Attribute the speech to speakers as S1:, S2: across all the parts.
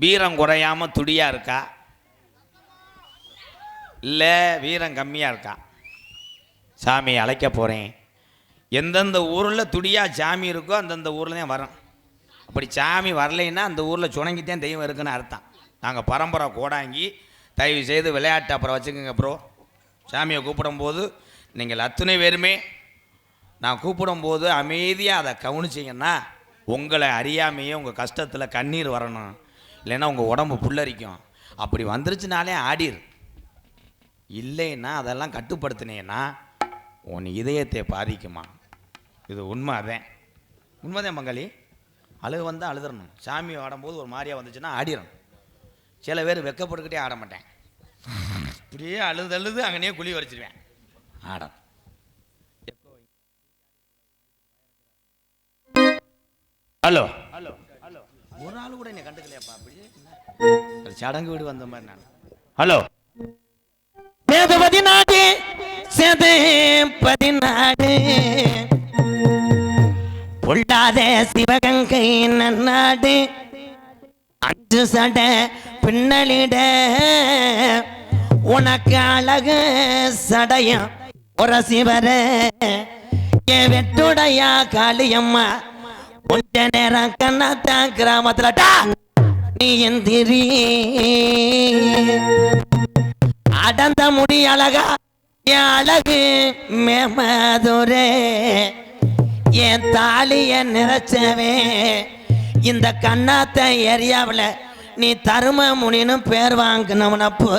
S1: வீரம் குறையாமல் துடியாக இருக்கா, இல்லை வீரம் கம்மியாக இருக்கா? சாமியை அழைக்க போகிறேன். எந்தெந்த ஊரில் துடியாக சாமி இருக்கோ அந்தந்த ஊரில் தான் வரும். அப்படி சாமி வரலைன்னா அந்த ஊரில் சுணங்கித்தான் தெய்வம் இருக்குன்னு அர்த்தம். நாங்கள் பரம்பரை கோடாங்கி. தயவு செய்து விளையாட்டு அப்புறம் வச்சுக்கோங்க ப்ரோ. சாமியை கூப்பிடும்போது நீங்கள் அத்தனை பேருமே நான் கூப்பிடும்போது அமைதியாக அதை கவனிச்சிங்கன்னா உங்களை அறியாமையே உங்கள் கஷ்டத்தில் கண்ணீர் வரணும், இல்லைன்னா உங்கள் உடம்பு புல்லரிக்கும். அப்படி வந்துருச்சுனாலே ஆடிரு. இல்லைன்னா அதெல்லாம் கட்டுப்படுத்தினேன்னா உன் இதயத்தை பாதிக்குமா. இது உண்மைதான், உண்மைதான் பங்காளி. அழுகு வந்தால் அழுதுறணும். சாமி ஆடும்போது ஒரு மாதிரியாக வந்துச்சுன்னா ஆடிடணும். சில பேர் வெக்கப்பட்டுக்கிட்டே ஆட மாட்டேன், இப்படியே அழுது அங்கனே குழி வரைச்சிருவேன். ஆடம் ஹலோ ஹலோ ஹலோ ஒரு ஆள் கூட என்னை கண்டுக்கலையாப்பா. அப்படியே சடங்கு வீடு வந்த மாதிரி நான். ஹலோ சேதுபதி நாடு, சேதுபதி நாடு, பொல்லாத சிவகங்கை நன்னாடு, அஞ்சு சட பின்னலிட உனக்கு அழகு சடையம் ஒரு சிவர என் வெட்டுடையா காளியம்மா கொஞ்ச நேரம் கண்ணாத்தான் கிராமத்துல நீ எந்திரி அடந்த முடி அழகா என் அழகு மேமதுரே என் தாலிய நிறைச்சவே இந்த கண்ணாத்த ஏரியாவில் நீ தரும முனின்னு பேர் வாங்கினவனப்பு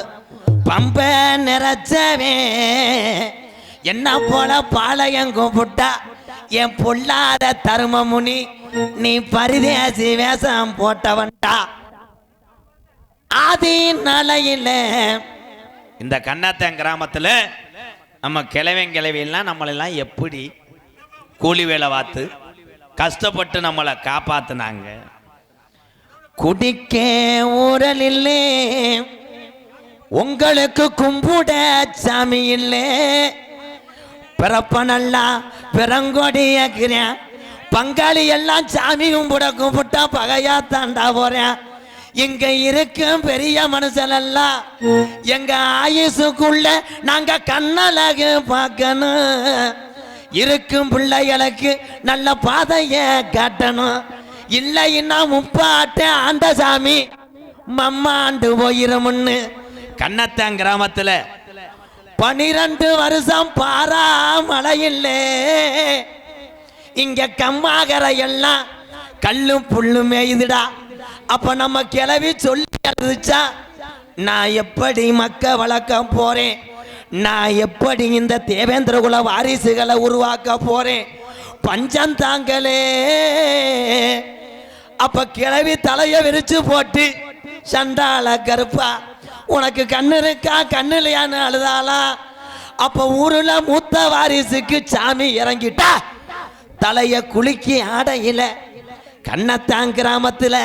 S1: பம்ப நிறைச்சவே என்ன போல பாளையம் கூப்பிட்டா என் பொல்லாத தரும முனி நீ பரிதேசி வேஷம் போட்டவன்டா. ஆதி நாளையில் இந்த கண்ணாத்தன் கிராமத்தில் நம்ம கிழவியெல்லாம் நம்மளெல்லாம் எப்படி கூலி வேலை பார்த்து கஷ்டப்பட்டு நம்மளை காப்பாத்தினாங்க. குடிக்க ஊரல் இல்லை, உங்களுக்கு கும்பிட சாமி இல்லை, பிறப்ப நல்லா பிறங்கொடியாக்கிறேன், பங்காளி எல்லாம் சாமி கும்பிட கும்பிட்டா பகையா தாண்டா போறேன். இங்க இருக்கும் பெரிய மனுஷன் எல்லாம் எங்க ஆயுசுக்குள்ள நாங்க கண்ணழகு பார்க்கணும், இருக்கும் பிள்ளைகளுக்கு நல்ல பாதைய காட்டணும். இல்லைன்னா முப்பாட்ட ஆண்ட சாமி மம்மாண்டு போயிருமுன்னு கண்ணத்தான் கிராமத்துல 12 வருஷம் பாரா மழையில்லை. இங்க கம்மாகரை எல்லாம் கல்லும் புல்லும் மேயுதுடா. அப்ப நம்ம கிளவி சொல்லி எழுதுச்சா, நான் எப்படி மக்க வளர்க்க போறேன், நான் எப்படி இந்த தேவேந்திர குல வாரிசுகளை உருவாக்க போறேன், பஞ்சம் தாங்களே. அப்ப கிளவி தலைய விரிச்சு போட்டு சண்டால கருப்பா உனக்கு கண்ணு இருக்கா கண்ணு இல்லையான்னு அழுதாளா. அப்ப ஊருல மூத்த வாரிசுக்கு சாமி இறங்கிட்டா தலைய குலுக்கி ஆடையில கண்ணத்தான் கிராமத்துல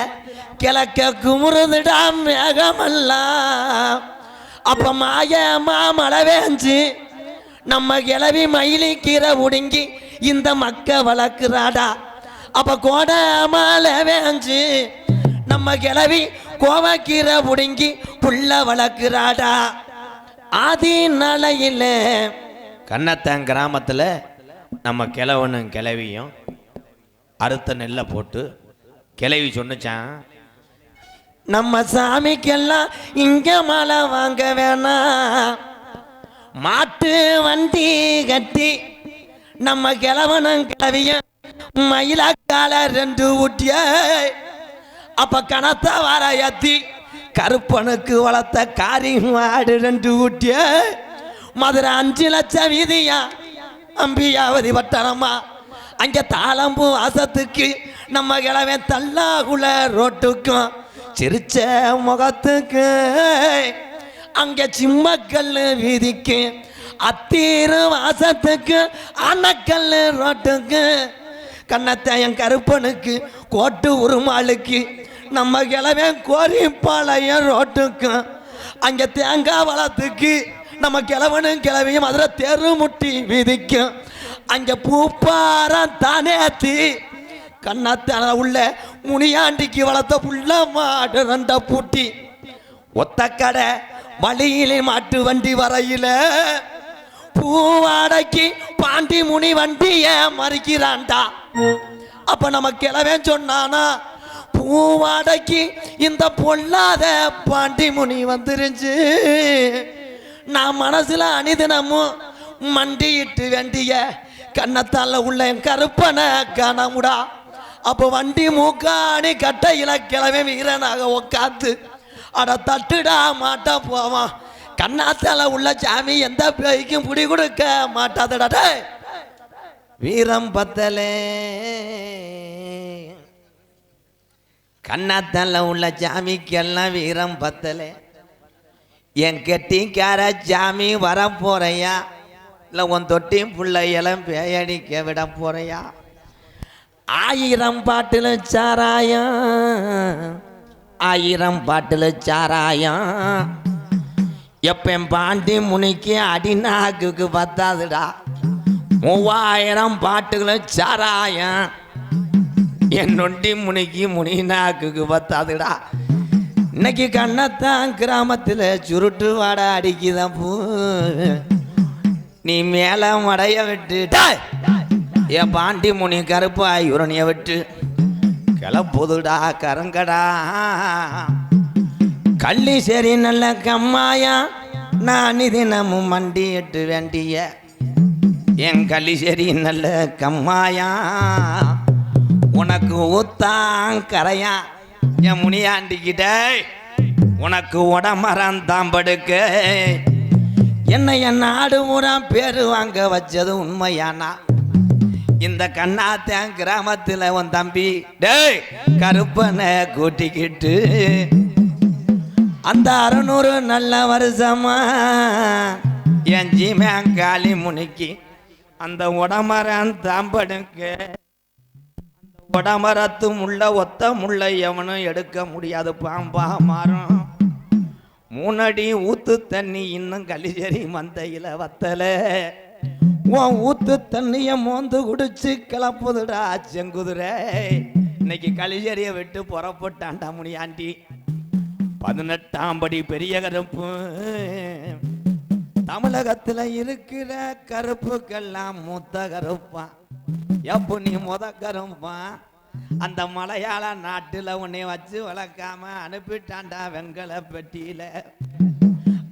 S1: கிழக்க குமுறுதுடா மேகமெல்லாம். அப்ப மாயமா மழை வேஞ்சு நம்ம கிளவி மயிலி கீரை உடுங்கி இந்த மக்க வளர்க்குறாடா. அப்ப கோட மழை வேஞ்சு நம்ம கிளவி கோவக்கீரை உடுங்கி புள்ள வளர்க்குறாடா. ஆதி நாளையில் கண்ணத்தான் கிராமத்துல நம்ம கிழவனும் கிளவியும் அறுத்த நெல்லை போட்டு கிளவி சொன்னிச்சான், நம்ம சாமிக்கெல்லாம் இங்க மழை வாங்க வேணாம், மாட்டு வண்டி கட்டி நம்ம கிழவனும் கிளவியும் மயிலாக்கால 2 ஊட்டிய. அப்ப கணத்த வர ஏத்தி கருப்பனுக்கு வளர்த்த காரி மாடு 2 ஊட்டிய. மதுரை 5 லட்சம் வீதியா அம்பியாவதி வட்டணமா அங்க தாளம்பூ வாசத்துக்கு நம்ம கிழவன் தல்லாகுல ரோட்டுக்கும் சிரிச்ச முகத்துக்கு அங்க சிம்மக்கல் வீதிக்கு அத்தீரு வாசத்துக்கு அணக்கல் ரோட்டுக்கு கண்ணத்தையன் கருப்பனுக்கு கோட்டு உருமாளுக்கு நம்ம கிழவன் கோரிப்பாளையம் ரோட்டுக்கு அங்க தேங்காய் வளத்துக்கு நம்ம கிழவனும் கிழவியும் அதுல தெரு முட்டி வீதிக்கும் அங்க பூப்பாரம் தானேத்தி கண்ணத்தான உள்ள
S2: முனியாண்டிக்கு வளர்த்த புள்ள மாடு ரெண்ட பூட்டி ஒத்த கடை வழியிலே மாட்டு வண்டி வரையில பூவாடைக்கு பாண்டி முனி வண்டிய மறிக்கிறான்டா. அப்ப நம்ம கிளவே சொன்னானா பூவாடைக்கு இந்த பொல்லாத பாண்டி முனி வந்துருச்சு. நான் மனசுல அனிதினமும் மண்டியிட்டு வேண்டிய கண்ணத்தால உள்ள என் கருப்பனை காணமுடா. அப்போ வண்டி மூக்காணி கட்டையில கிளவே வீரனாக உக்காத்து அட தட்டுடா மாட்டா போவான். கண்ணாத்தால உள்ள சாமி எந்த பேய்க்கும் புடி கொடுக்க மாட்டாதடா. வீரம் பத்தலே கண்ணாத்தால உள்ள சாமிக்கெல்லாம் வீரம் பத்தலே. என் கெட்டிக்கார சாமி வர போறையா இல்லை உன் தொட்டியும் பிள்ளையெல்லாம் பேயடிக்க விட போறையா? 1000 பாட்டில் சாராயம் 1000 பாட்டில் சாராயம் எப்ப பாண்டி முனிக்கு அடிநாக்குக்கு பத்தாதுடா. 3000 பாட்டுகளை சாராயம் என் நொண்டி முனிக்கு முனி நாக்குக்கு பத்தாதுடா. இன்னைக்கு கண்ணத்தான் கிராமத்தில் சுருட்டு வாட அடிக்குதான் பூ. நீ மேல மடைய விட்டு என் பாண்டி முனி கருப்பா யுரணிய விட்டு கிளப்புதுடா கரங்கடா. கள்ளி சரி நல்ல கம்மாயா நான் தினமும் மண்டி எட்டு வேண்டிய என் கள்ளி சரி நல்ல கம்மாயா உனக்கு ஊத்தான் கரையா. என் முனியாண்டிக்கிட்ட உனக்கு உடமரம் தாம்படுக்க என்னை என் நாடு ஊரா பேரு வாங்க வச்சது உண்மையானா? இந்த கண்ணாத்தன் கிராமத்தில் உன் தம்பி டேய் கருப்பனை கூட்டிக்கிட்டு அந்த 600 நல்ல வருஷமா என் ஜீமேங்காளி முனிக்கு அந்த உடமரம் தாம்படுக்க. உடமரத்து முள்ள ஒத்த முள்ள எவனும் எடுக்க முடியாது பாம்பா மாறும். 3 அடி ஊத்து தண்ணி இன்னும் கலிசேரி மந்தையில வத்தல. உன் ஊத்து தண்ணிய மோந்து குடிச்சு கிளப்புதுடா செங்குதிரை. இன்னைக்கு கலிசேரியை விட்டு புறப்பட்டான்டா முனியாண்டி. 18ஆம் படி பெரிய கருப்பு தமிழகத்துல இருக்கிற கருப்புக்கெல்லாம் மூத்த கருப்பா. எப்போ நீ முத கருப்பா அந்த மலையாள நாட்டுல உன்னை வச்சு வளர்க்காம அனுப்பிட்டான்டா வெங்கல பெட்டியில.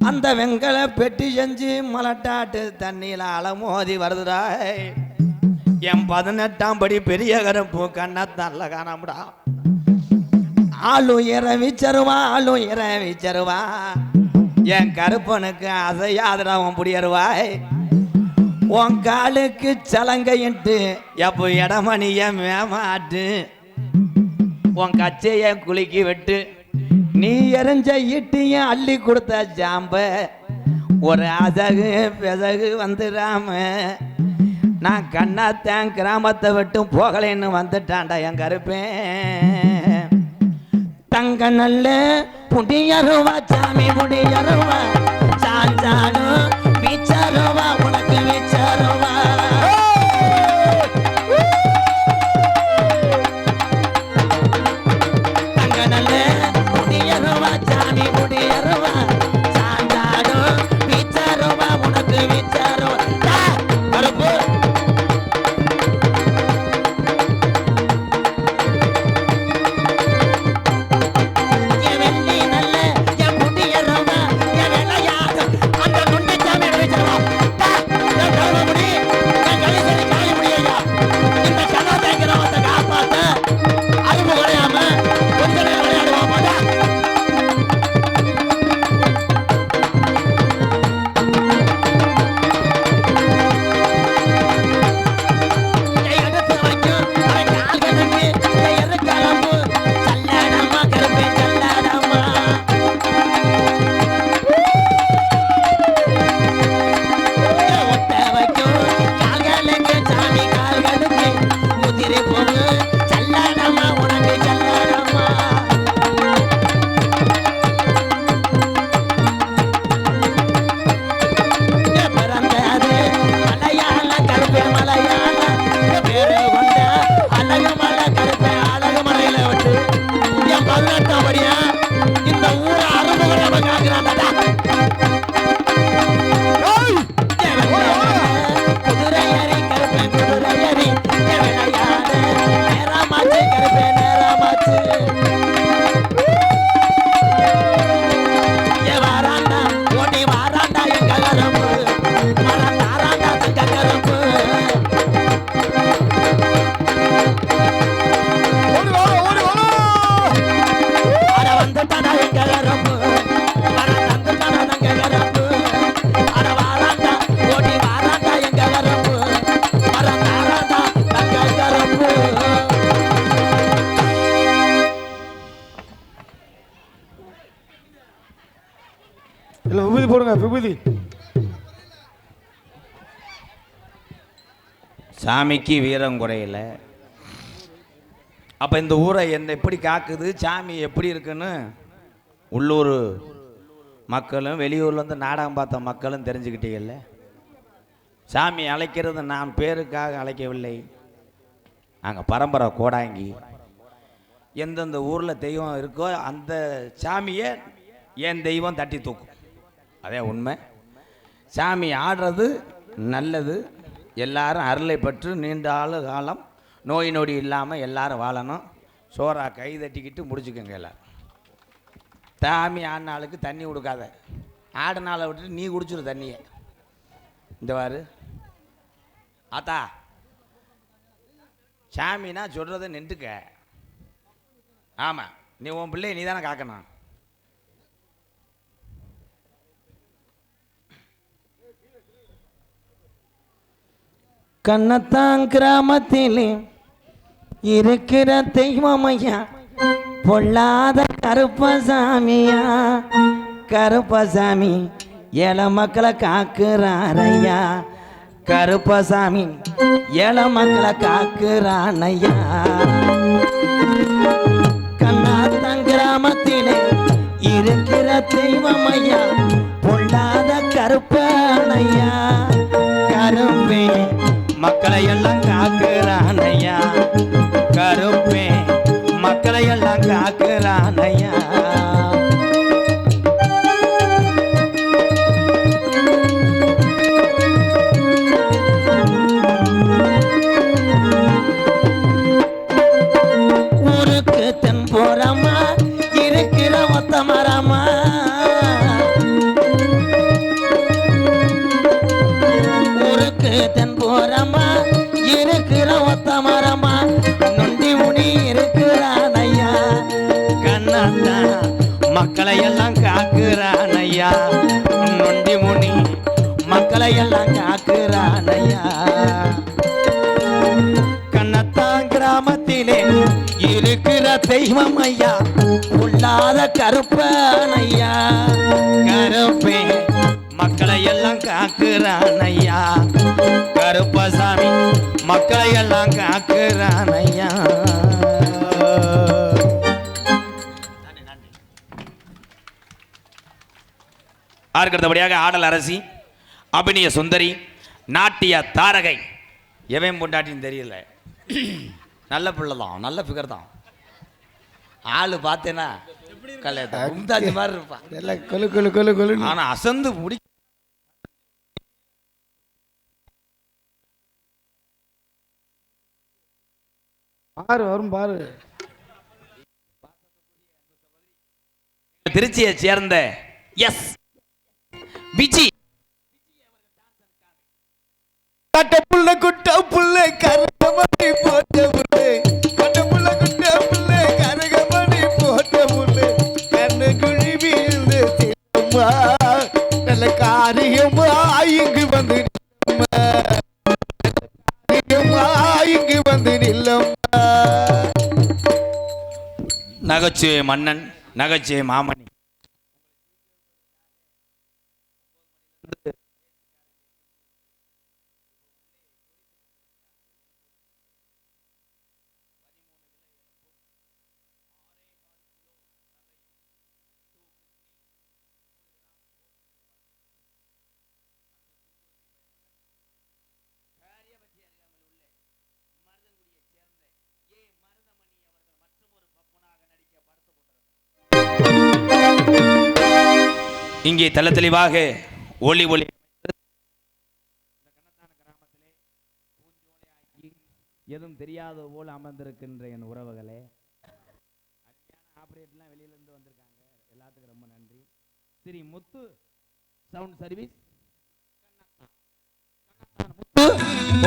S2: அந்த வெங்கல பெட்டி செஞ்சு மலட்டாட்டு தண்ணியில அலமோதி வருதுடா. என் 18ஆம் படி பெரிய கருப்பு கண்ணத்தால காணமுடா. ஆளும் இறவிச்சருவா ஆளும் இறவிச்சருவா என் கருப்பனுக்கு அசையாதுடா உன் புடியருவாய். உன் காலுக்கு சலங்கையிட்டு எப்போ இடமணிய மேமாட்டு உன் கச்சைய குலுக்கி விட்டு நீ எரிஞ்ச ஈட்டியும் அள்ளி கொடுத்த ஜாம்ப ஒரு அசகு பெசகு வந்துடாம நான் கண்ணாத்தேன் கிராமத்தை விட்டு போகலைன்னு வந்துட்டான்டா என் கருப்பேன். தங்க நல்ல புடியருவா சாமி புடியருவா சாஞ்சாலும் வீச்சருவா உனக்கு வீச்சருவா. தங்க நல்ல புடியருவா சாமி புடியருவா சாஞ்சாலும் வீச்சருவா உனக்கு வீச்சருவா. கருப்பு அந்த
S3: இல்லை விபூதி போடுங்க விபூதி.
S1: சாமிக்கு வீரம் குறையில. அப்போ இந்த ஊரை என்ன எப்படி காக்குது, சாமி எப்படி இருக்குன்னு உள்ளூர் மக்களும் வெளியூர்லேருந்து நாடகம் பார்த்த மக்களும் தெரிஞ்சுக்கிட்டீங்கல்ல. சாமி அழைக்கிறது நான் பேருக்காக அழைக்கவில்லை. நாங்கள் பரம்பரை கோடாங்கி. எந்தெந்த ஊரில் தெய்வம் இருக்கோ அந்த சாமியை என் தெய்வம் தட்டி தூக்கும். அதே உண்மை. சாமி ஆடுறது நல்லது. எல்லாரும் அருளை பெற்று நீண்ட காலம் நோய் நொடி இல்லாமல் எல்லாரும் வாழணும். சோறா கை தட்டிக்கிட்டு முடிச்சுக்கோங்க எல்லாரும். சாமி ஆடினாளுக்கு தண்ணி கொடுக்காத, ஆடினால விட்டுட்டு நீ குடிச்சிரு தண்ணியை. இந்த வாரு ஆத்தா, சாமினா சொல்கிறத நின்றுக்க. ஆமாம், நீ உன் பிள்ளையை நீ தானே காக்கணும்.
S2: கண்ணத்தான் கிராமத்திலே இருக்கிற தெய்வமையா, பொல்லாத கருப்பசாமியா. கருப்பசாமி ஏழை மக்களை காக்குறாரையா. கருப்பசாமி ஏழை மக்களை காக்குறானையா. கண்ணாத்தான் கிராமத்திலே இருக்கிற தெய்வமையா, பொல்லாத கருப்பனையா. கருப்பே மக்களை எல்லாம் காக்குறானையா. கருப்பே மக்களை எல்லாம் காக்குறானையா. ஊருக்கு தென்போரமா இருக்கிற ஒத்த மரமா. ஊருக்கு தென்போரமா இருக்கிற ஒத்த மரமா. நொண்டி முடி இருக்கிறானையா. கண்ணாத்தா மக்களை எல்லாம் காக்குறானையா. நொண்டி முடி மக்களை எல்லாம் காக்குறானையா. கண்ணத்தான் கிராமத்திலே இருக்கிற தெய்வம் ஐயா, உள்ளாத கருப்பனையா. கருப்பே மக்களை எல்லாம் காக்குறானையா. கருப்பசாமி மக்களை எல்லாம் காக்குறானையா. அடுத்தபடியாக ஆடல் அரசி, அபிநய சுந்தரி, நாட்டிய தாரகை. எவன் பொண்டாட்டின்னு தெரியல. நல்ல பிள்ளை தான், நல்ல ஃபிகர் தான். ஆளு பார்த்தேன்னா மும்தாஜ் மாதிரி இருப்பான்.
S3: எல்லாம் கொலு கொலு கொலு கொலு.
S1: ஆனா அசந்து முடி.
S3: பாரு வரும் பாரு.
S1: திருச்சியை சேர்ந்த எஸ் விஜி.
S3: கட்ட புள்ள குட்ட புள்ள கரகமணி போட்ட புள்ள. கட்ட புள்ள குட்ட புள்ள கரகமணி போட்ட புள்ள. கண்ணு குழி வீழ்ந்து சிலம்மா, நல்ல காரியமா இங்கு வந்து இங்கு வந்து நில்லம்மா.
S1: நகைச்சுவை மன்னன், நகைச்சுவை மாமணி. இங்கே தெள்ள தெளிவாக ஒளி ஒளி எதுவும் தெரியாத போல் அமர்ந்திருக்கின்ற என் உறவுகளே, ஆபரேட்லாம் வெளியிலேருந்து வந்திருக்காங்க. எல்லாத்துக்கும் ரொம்ப நன்றி. ஸ்ரீ முத்து சவுண்ட் சர்வீஸ்